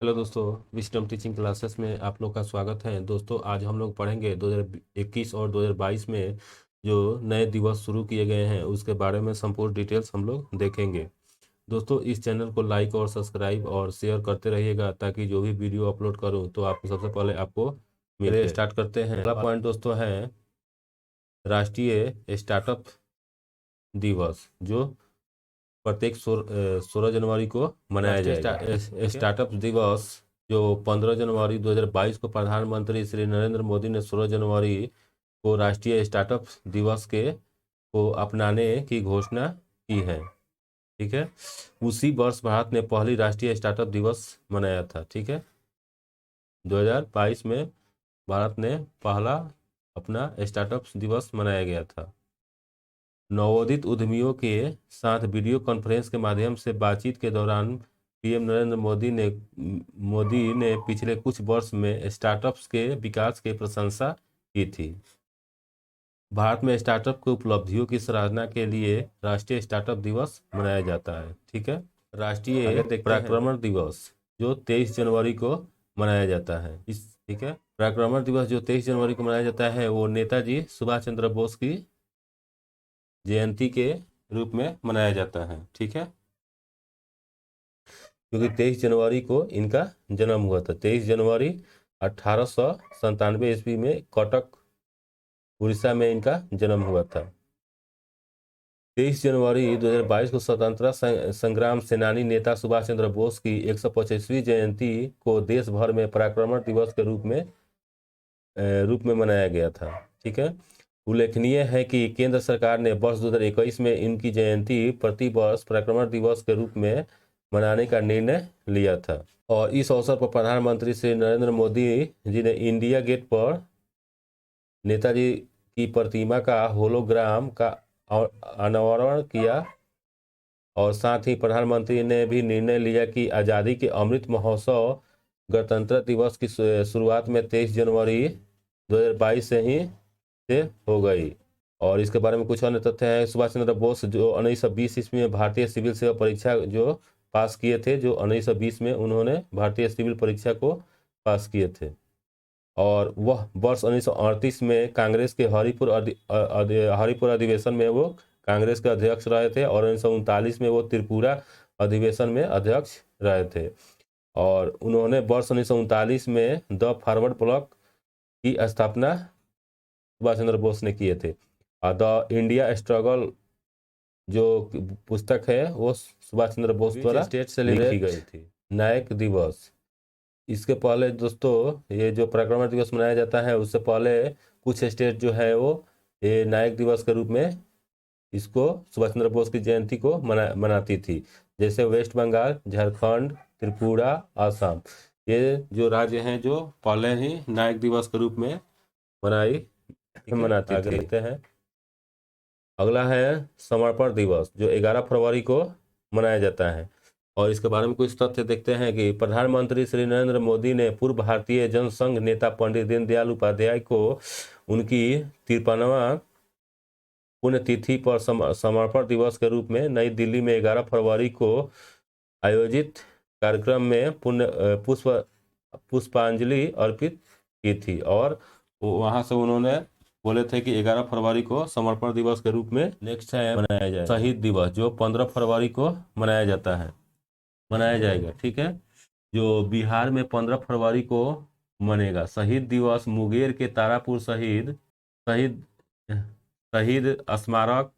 Hello दोस्तों, wisdom teaching classes में आप लोग का स्वागत है। दोस्तों, आज हम लोग पढ़ेंगे 2021 और 2022 में जो नए दिवस शुरू किए गए हैं उसके बारे में संपूर्ण डिटेल्स हम लोग देखेंगे। दोस्तों, इस चैनल को लाइक और सब्सक्राइब और शेयर करते रहिएगा ताकि जो भी वीडियो अपलोड करूं तो आपको सबसे पहले आपको मिले। स्टार्ट करते हैं। पहला पॉइंट दोस्तों है राष्ट्रीय स्टार्टअप दिवस, जो प्रत्येक 16 जनवरी को मनाया जाएगा। स्टार्टअप दिवस जो 15 जनवरी 2022 को प्रधानमंत्री श्री नरेंद्र मोदी ने 16 जनवरी को राष्ट्रीय स्टार्टअप दिवस को अपनाने की घोषणा की है। ठीक है, उसी वर्ष भारत ने पहली राष्ट्रीय स्टार्टअप दिवस मनाया था। ठीक है, 2022 में भारत ने पहला अपना स्टार्टअप दिवस मनाया गया था। नवोदित उद्यमियों के साथ वीडियो कॉन्फ्रेंस के माध्यम से बातचीत के दौरान पीएम नरेंद्र मोदी ने पिछले कुछ वर्ष में स्टार्टअप्स के विकास की प्रशंसा की थी। भारत में स्टार्टअप की उपलब्धियों की सराहना के लिए राष्ट्रीय स्टार्टअप दिवस मनाया जाता है। ठीक है, राष्ट्रीय पराक्रमण दिवस जो 23 जनवरी को मनाया जाता है। ठीक है, पराक्रमण दिवस जो 23 जनवरी को मनाया जाता है वो नेताजी सुभाष चंद्र बोस की जयंती के रूप में मनाया जाता है। ठीक है, क्योंकि 23 जनवरी को इनका जन्म हुआ था। 23 जनवरी 1897 ईस्वी में कटक उड़ीसा में इनका जन्म हुआ था। 23 जनवरी 2022 को स्वतंत्रता संग्राम सेनानी नेता सुभाष चंद्र बोस की 125वीं जयंती को देश भर में पराक्रमण दिवस के रूप में मनाया गया था। ठीक है, उल्लेखनीय है कि केंद्र सरकार ने वर्ष 2021 में इनकी जयंती प्रति वर्ष पराक्रमण दिवस के रूप में मनाने का निर्णय लिया था। और इस अवसर पर प्रधानमंत्री श्री नरेंद्र मोदी जी ने इंडिया गेट पर नेताजी की प्रतिमा का होलोग्राम का अनावरण किया। और साथ ही प्रधानमंत्री ने भी निर्णय लिया कि आज़ादी के अमृत महोत्सव गणतंत्र दिवस की शुरुआत में 23 जनवरी 2022 से हो गई। और इसके बारे में कुछ अन्य तथ्य हैं। सुभाष चंद्र बोस जो 1920 ईस्वी में भारतीय सिविल सेवा परीक्षा जो पास किए थे, जो 1920 में उन्होंने भारतीय सिविल परीक्षा को पास किए थे। और वह वर्ष 1938 में कांग्रेस के हरिपुर अधिवेशन में वो कांग्रेस के अध्यक्ष रहे थे। और 1939 में वो त्रिपुरा अधिवेशन में अध्यक्ष रहे थे। और उन्होंने वर्ष 1939 में द फॉरवर्ड ब्लॉक की स्थापना सुभाष चंद्र बोस ने किए थे। द इंडिया स्ट्रगल जो पुस्तक है वो सुभाष चंद्र बोस द्वारा स्टेट से लिखी गई थी। नायक दिवस, इसके पहले दोस्तों ये जो पराक्रमण दिवस मनाया जाता है उससे पहले कुछ स्टेट जो है वो ये नायक दिवस के रूप में इसको सुभाष चंद्र बोस की जयंती को मनाती थी। जैसे वेस्ट बंगाल, झारखंड, त्रिपुरा, असम, ये जो राज्य हैं जो पहले ही नायक दिवस के रूप में मनाती थी। अगला है समर्पण दिवस जो 11 फरवरी को मनाया जाता है। और इसके बारे में कुछ तथ्य देखते हैं कि प्रधानमंत्री श्री नरेंद्र मोदी ने पूर्व भारतीय जनसंघ नेता पंडित दीनदयाल उपाध्याय को उनकी 53वां पुण्यतिथि पर समर्पण दिवस के रूप में नई दिल्ली में 11 फरवरी को आयोजित कार्यक्रम में पुष्पांजलि अर्पित की थी। और वहां से उन्होंने बोले थे कि 11 फरवरी को समर्पण दिवस के रूप में नेक्स्ट है मनाया जाए शहीद दिवस, जो 15 फरवरी को मनाया जाएगा। ठीक है, जो बिहार में 15 फरवरी को मनेगा। शहीद दिवस मुंगेर के तारापुर शहीद शहीद स्मारक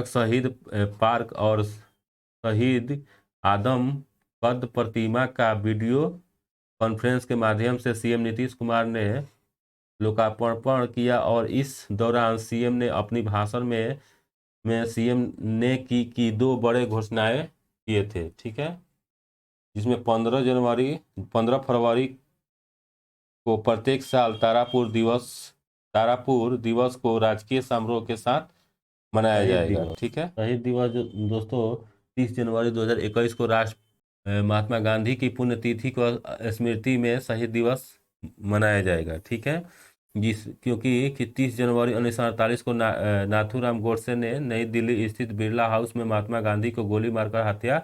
शहीद पार्क और शहीद आदम कद प्रतिमा का वीडियो कॉन्फ्रेंस के माध्यम से सीएम नीतीश कुमार ने लोकार्पण किया। और इस दौरान सीएम ने अपनी भाषण में सीएम ने की दो बड़े घोषणाएं किए थे। ठीक है, जिसमें 15 फरवरी को प्रत्येक साल तारापुर दिवस को राजकीय समारोह के साथ मनाया जाएगा। ठीक है, शहीद दिवस जो दोस्तों 30 जनवरी 2021 को महात्मा गांधी की पुण्यतिथि को स्मृति में शहीद दिवस मनाया जाएगा। ठीक है, क्योंकि 30 जनवरी 1948 को नाथूराम गोडसे ने नई दिल्ली स्थित बिरला हाउस में महात्मा गांधी को गोली मारकर हत्या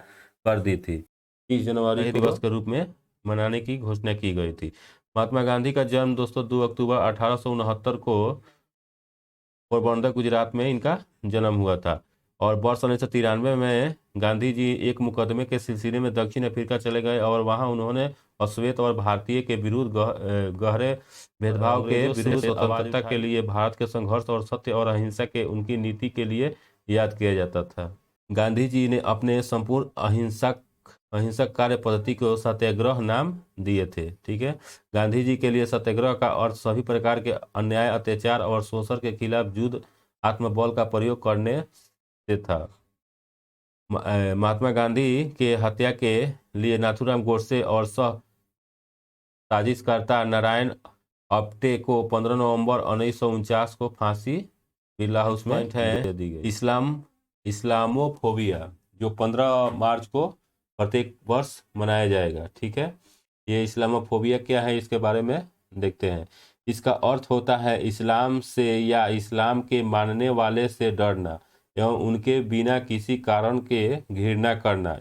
कर दी थी। 30 जनवरी दिवस के रूप में मनाने की घोषणा की गई थी। महात्मा गांधी का जन्म दोस्तों 2 अक्टूबर 1869 को पोरबंदर गुजरात में इनका जन्म हुआ था। और वर्ष 1993 में गांधी जी एक मुकदमे के सिलसिले में दक्षिण अफ्रीका चले गए और वहां उन्होंने अश्वेत और भारतीय के विरुद्ध गहरे भेदभाव के विरुद्ध स्वतंत्रता के लिए भारत के संघर्ष और सत्य और अहिंसा के उनकी नीति के लिए याद किया जाता था। गांधी जी ने अपने संपूर्ण अहिंसक कार्य पद्धति को सत्याग्रह नाम दिए थे। ठीक है, गांधी जी के लिए सत्याग्रह का अर्थ सभी प्रकार के अन्याय, अत्याचार और शोषण के खिलाफ युद्ध आत्मबल का प्रयोग करने से था। महात्मा गांधी के हत्या के लिए नाथूराम गोडसे और सह साजिशकर्ता नारायण आप्टे को 15 नवंबर 1949 को फांसी बिरला हाउस में दे दी गई। इस्लामोफोबिया जो 15 मार्च को प्रत्येक वर्ष मनाया जाएगा। ठीक है, ये इस्लामोफोबिया क्या है इसके बारे में देखते हैं। इसका अर्थ होता है इस्लाम से या इस्लाम के मानने वाले से डरना एवं उनके बिना किसी कारण के घृणा करना।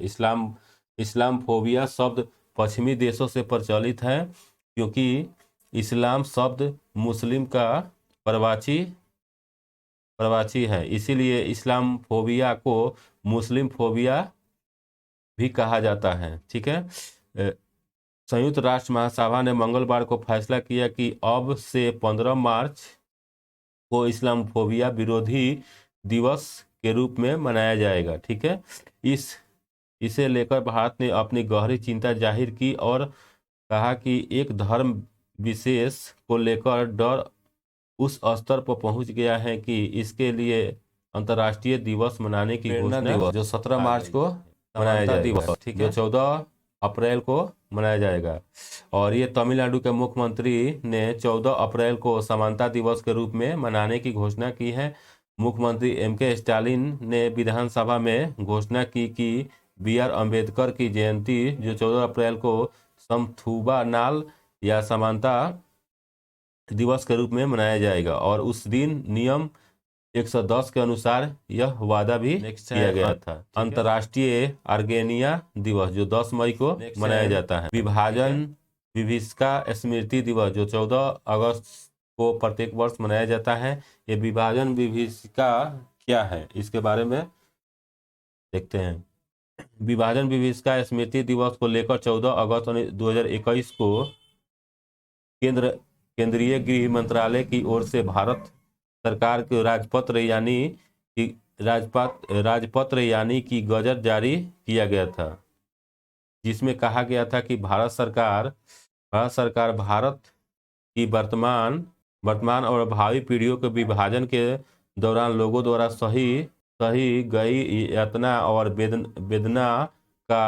इस्लामफोबिया शब्द पश्चिमी देशों से प्रचलित है क्योंकि इस्लाम शब्द मुस्लिम का प्रवाची है, इसीलिए इस्लामफोबिया को मुस्लिम फोबिया भी कहा जाता है। ठीक है, संयुक्त राष्ट्र महासभा ने मंगलवार को फैसला किया कि अब से 15 मार्च को इस्लामफोबिया विरोधी दिवस के रूप में मनाया जाएगा। ठीक है, इसे लेकर भारत ने अपनी गहरी चिंता जाहिर की और कहा कि एक धर्म विशेष को लेकर डर उस स्तर पर पहुंच गया है कि इसके लिए अंतर्राष्ट्रीय दिवस मनाने की घोषणा जो 17 मार्च को मनाया जाएगा। ठीक है, जो 14 अप्रैल को मनाया जाएगा। और ये तमिलनाडु के मुख्यमंत्री ने 14 अप्रैल को समानता दिवस के रूप में मनाने की घोषणा की है। मुख्यमंत्री एम.के. स्टालिन ने विधानसभा में घोषणा की कि बी.आर. अम्बेडकर की जयंती जो 14 अप्रैल को समथूबा नाल या समानता दिवस के रूप में मनाया जाएगा और उस दिन नियम 110 के अनुसार यह वादा भी किया गया था। अंतर्राष्ट्रीय आर्गेनिया दिवस जो 10 मई को मनाया जाता है। विभाजन विभीषिका स्मृति दिवस जो 14 अगस्त को प्रत्येक वर्ष मनाया जाता है। ये विभाजन विभीषिका क्या है इसके बारे में देखते हैं। विभाजन विभीषिका स्मृति दिवस को लेकर 14 अगस्त 2021 को केंद्रीय गृह मंत्रालय की ओर से भारत सरकार के राजपत्र यानी कि गजट जारी किया गया था, जिसमें कहा गया था कि भारत सरकार भारत की वर्तमान और भावी पीढ़ियों के विभाजन के दौरान लोगों द्वारा सही गई यातना और वेदना का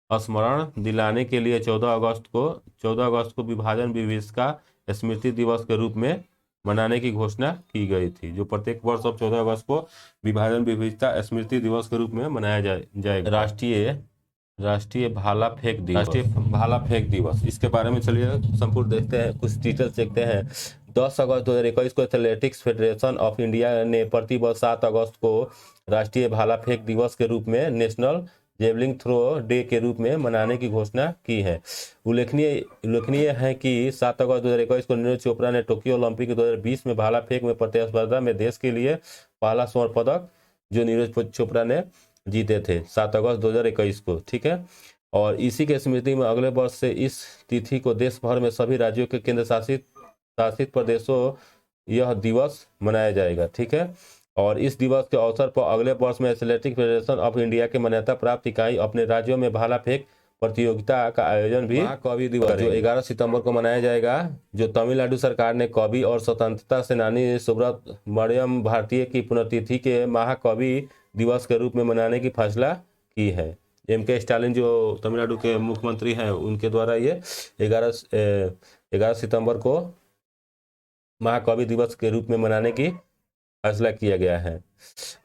स्मरण दिलाने के लिए 14 अगस्त को विभाजन विभीषिका स्मृति दिवस के रूप में मनाने की घोषणा की गई थी, जो प्रत्येक वर्ष अब 14 अगस्त को विभाजन विभीषिका स्मृति दिवस के रूप में मनाया जाएगा। राष्ट्रीय भाला फेंक दिवस इसके बारे में चलिए संपूर्ण देखते हैं, कुछ डिटेल्स देखते हैं। 10 अगस्त 2021 को एथलेटिक्स फेडरेशन ऑफ इंडिया ने प्रतिवर्ष 7 अगस्त को राष्ट्रीय भाला फेंक दिवस के रूप में नेशनल जेवलिंग थ्रो डे के रूप में मनाने की घोषणा की है। उल्लेखनीय है कि 7 अगस्त 2021 को नीरज चोपड़ा ने टोक्यो ओलंपिक 2020 में भाला फेंक में प्रतिस्पर्धा में देश के लिए पहला स्वर्ण पदक जो नीरज चोपड़ा ने जीते थे 7 अगस्त 2021 को। ठीक है, और इसी के स्मृति में अगले वर्ष से इस तिथि को देश भर में सभी राज्यों के केंद्र शासित प्रदेशों यह दिवस मनाया जाएगा। ठीक है, और इस दिवस के अवसर पर अगले वर्ष में एथलेटिक्स फेडरेशन ऑफ इंडिया के मान्यता प्राप्त इकाई अपने राज्यों में भाला फेंक प्रतियोगिता का आयोजन भी कवि दिवस जो 11 सितंबर को मनाया जाएगा, जो तमिलनाडु सरकार ने कवि और स्वतंत्रता सेनानी सुब्रमण्यम भारती की पुण्यतिथि के महाकवि दिवस के रूप में मनाने की फैसला की है। एम.के. स्टालिन जो तमिलनाडु के मुख्यमंत्री हैं उनके द्वारा ये 11 सितंबर को महाकवि दिवस के रूप में मनाने की फैसला किया गया है।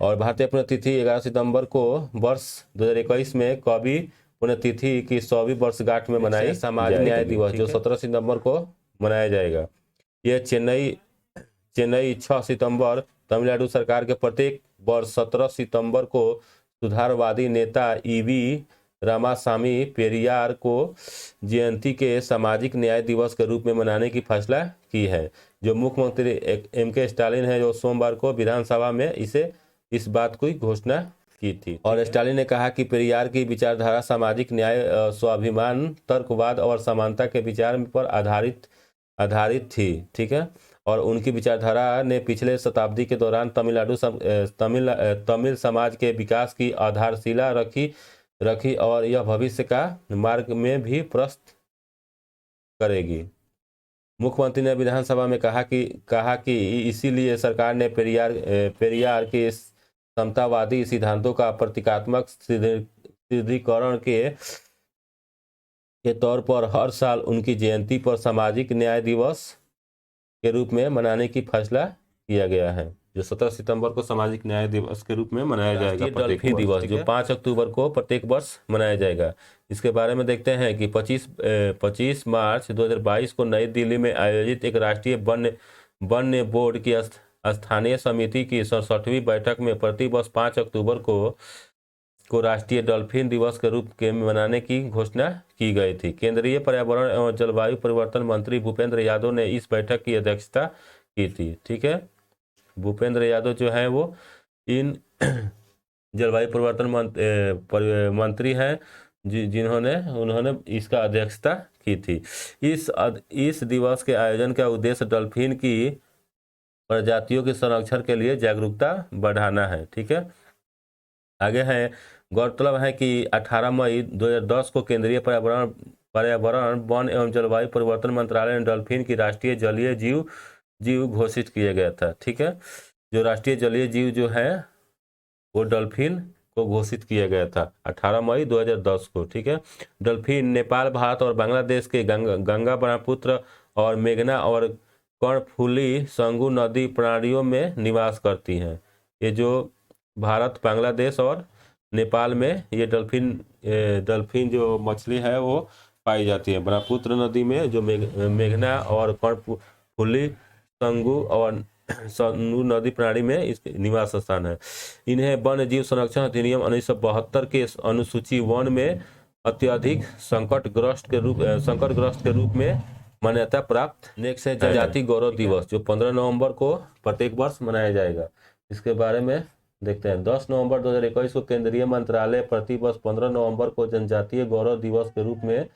और भारतीय पुण्यतिथि 11 सितंबर को वर्ष 2021 में कवि पुण्यतिथि की 100वीं वर्षगांठ में मनाई सामाजिक न्याय दिवस जो 17 सितंबर को मनाया जाएगा। यह चेन्नई 6 सितंबर तमिलनाडु सरकार के प्रत्येक वर्ष 17 सितंबर को सुधारवादी नेता ई.वी. रामासामी पेरियार को जयंती के सामाजिक न्याय दिवस के रूप में मनाने की फैसला की है। जो मुख्यमंत्री M.K. स्टालिन है, जो सोमवार को विधानसभा में इस बात की घोषणा की थी। और स्टालिन ने कहा कि पेरियार की विचारधारा सामाजिक न्याय, स्वाभिमान, तर्कवाद और समानता के विचार पर आधारित थी। ठीक है। और उनकी विचारधारा ने पिछले शताब्दी के दौरान तमिल समाज के विकास की आधारशिला रखी और यह भविष्य का मार्ग में भी प्रशस्त करेगी। मुख्यमंत्री ने विधानसभा में कहा कि इसीलिए सरकार ने पेरियार के समतावादी सिद्धांतों का प्रतीकात्मक सिद्धिकरण के तौर पर हर साल उनकी जयंती पर सामाजिक न्याय दिवस के रूप में मनाने की फैसला किया गया है, जो 17 सितंबर को सामाजिक न्याय दिवस के रूप में मनाया जाएगा। डॉल्फिन दिवस जो 5 अक्टूबर को प्रत्येक वर्ष मनाया जाएगा। इसके बारे में देखते हैं कि 25 मार्च 2022 को नई दिल्ली में आयोजित एक राष्ट्रीय वन्य बोर्ड की स्थानीय समिति की 67वीं बैठक में प्रतिवर्ष 5 अक्टूबर को राष्ट्रीय डॉल्फिन दिवस के रूप में मनाने की घोषणा की गई थी। केंद्रीय पर्यावरण एवं जलवायु परिवर्तन मंत्री भूपेंद्र यादव ने इस बैठक की अध्यक्षता की थी। ठीक है। भूपेंद्र यादव जो है वो इन जलवायु परिवर्तन मंत्री हैं, उन्होंने इसका अध्यक्षता की थी। इस दिवस के आयोजन का उद्देश्य डॉल्फिन की प्रजातियों के संरक्षण के लिए जागरूकता बढ़ाना है। ठीक है। आगे है, गौरतलब है कि 18 मई 2010 को केंद्रीय पर्यावरण वन एवं जलवायु परिवर्तन मंत्रालय ने डॉल्फिन की राष्ट्रीय जलीय जीव घोषित किया गया था। ठीक है। जो राष्ट्रीय जलीय जीव जो है वो डॉल्फिन को घोषित किया गया था 18 मई 2010 को। ठीक है। डॉल्फिन नेपाल, भारत और बांग्लादेश के गंगा, ब्रह्मपुत्र और मेघना और कर्णफुली संगू नदी प्रणालियों में निवास करती हैं। ये जो भारत, बांग्लादेश और नेपाल में ये डॉल्फिन जो मछली है वो पाई जाती है। ब्रह्मपुत्र नदी में जो मेघना और कर्णफुली संगू और संगू नदी प्रणाली में इसके निवास स्थान है। इन्हें वन्य जीव संरक्षण अधिनियम 1972 के अनुसूची 1 में अत्यधिक संकटग्रस्त के रूप में मान्यता प्राप्त। नेक्स्ट है जनजाति गौरव दिवस, जो 15 नवंबर को प्रत्येक वर्ष मनाया जाएगा। इसके बारे में देखते हैं। 10 नवंबर 2021 को केंद्रीय मंत्रालय प्रतिवर्ष 15 नवंबर को जनजातीय गौरव दिवस के रूप में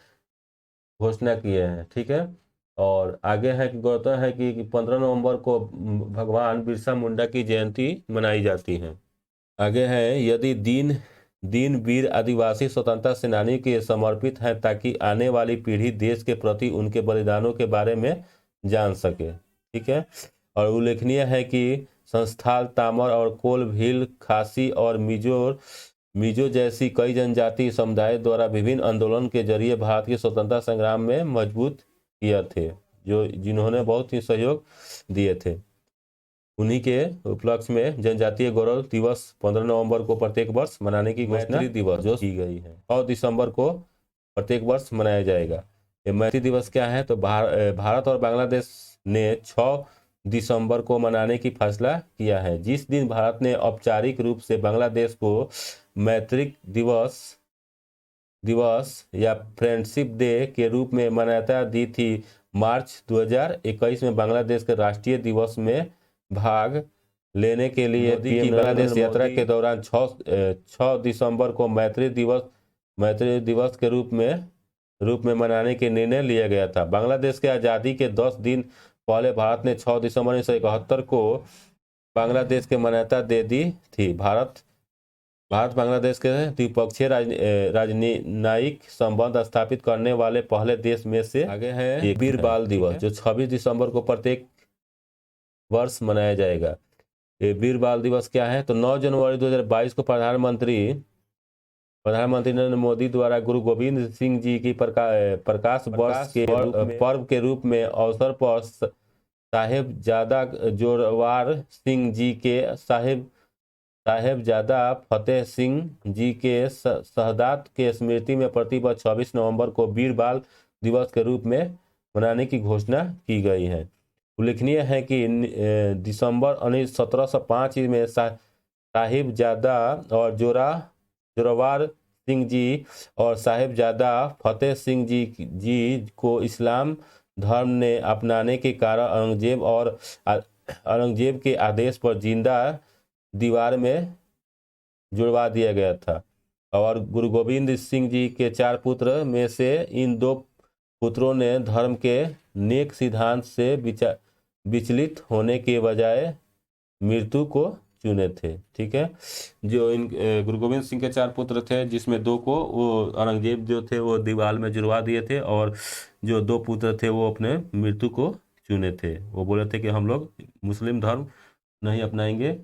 घोषणा किए हैं। ठीक है। और आगे है कि गौरतलब है कि 15 नवंबर को भगवान बिरसा मुंडा की जयंती मनाई जाती है। आगे है, यदि दिन वीर आदिवासी स्वतंत्रता सेनानी के समर्पित है ताकि आने वाली पीढ़ी देश के प्रति उनके बलिदानों के बारे में जान सके। ठीक है। और उल्लेखनीय है कि संस्थाल, तामर और कोल, भील, खासी और मिजो जैसी कई जनजाति समुदाय द्वारा विभिन्न आंदोलन के जरिए भारत के स्वतंत्रता संग्राम में मजबूत किए थे, जिन्होंने बहुत ही सहयोग दिए थे। उन्हीं के उपलक्ष्य में जनजातीय गौरव दिवस 15 नवंबर को प्रत्येक वर्ष मनाने की घोषणा दिवस जो की गई है। 6 दिसंबर को प्रत्येक वर्ष मनाया जाएगा। ये मैत्री दिवस क्या है, तो भारत और बांग्लादेश ने 6 दिसंबर को मनाने की फैसला किया है। जिस दिन भारत ने औपचारिक रूप से बांग्लादेश को मैत्री दिवस या फ्रेंडशिप डे के रूप में मान्यता दी थी, मार्च 2021 में बांग्लादेश के राष्ट्रीय दिवस में भाग लेने के लिए पीएम बांग्लादेश यात्रा के दौरान 6 दिसंबर को मैत्री दिवस के रूप में मनाने के निर्णय लिया गया था। बांग्लादेश के आज़ादी के 10 दिन पहले भारत ने 6 दिसंबर 1971 को बांग्लादेश के मान्यता दे दी थी। भारत बांग्लादेश के द्विपक्षीय राजनयिक संबंध स्थापित करने वाले पहले देश में से आगे है वीर बाल दिवस, जो 26 दिसंबर को प्रत्येक वर्ष मनाया जाएगा। ये वीर बाल दिवस क्या है, तो 9 जनवरी 2022 को प्रधानमंत्री नरेंद्र मोदी द्वारा गुरु गोविंद सिंह जी की प्रकाश वर्ष के पर्व के रूप में अवसर पर साहेबजादा जोरावर सिंह जी के साहेबजादा फतेह सिंह जी के शहादत के स्मृति में प्रतिवर्ष 26 नवंबर को वीर बाल दिवस के रूप में मनाने की घोषणा की गई है। उल्लेखनीय है कि दिसंबर 1705 में साहिबजादा और जोरावर सिंह जी और साहिबजादा फतेह सिंह जी को इस्लाम धर्म ने अपनाने के कारण औरंगजेब के आदेश पर जिंदा दीवार में जुड़वा दिया गया था। और गुरु गोविंद सिंह जी के 4 पुत्र में से इन 2 पुत्रों ने धर्म के नेक सिद्धांत से विचलित होने के बजाय मृत्यु को चुने थे। ठीक है, जो इन गुरु गोविंद सिंह के 4 पुत्र थे, जिसमें 2 को वो औरंगजेब जो थे वो दीवार में जुड़वा दिए थे, और जो 2 पुत्र थे वो अपने मृत्यु को चुने थे। वो बोले थे कि हम लोग मुस्लिम धर्म नहीं अपनाएंगे,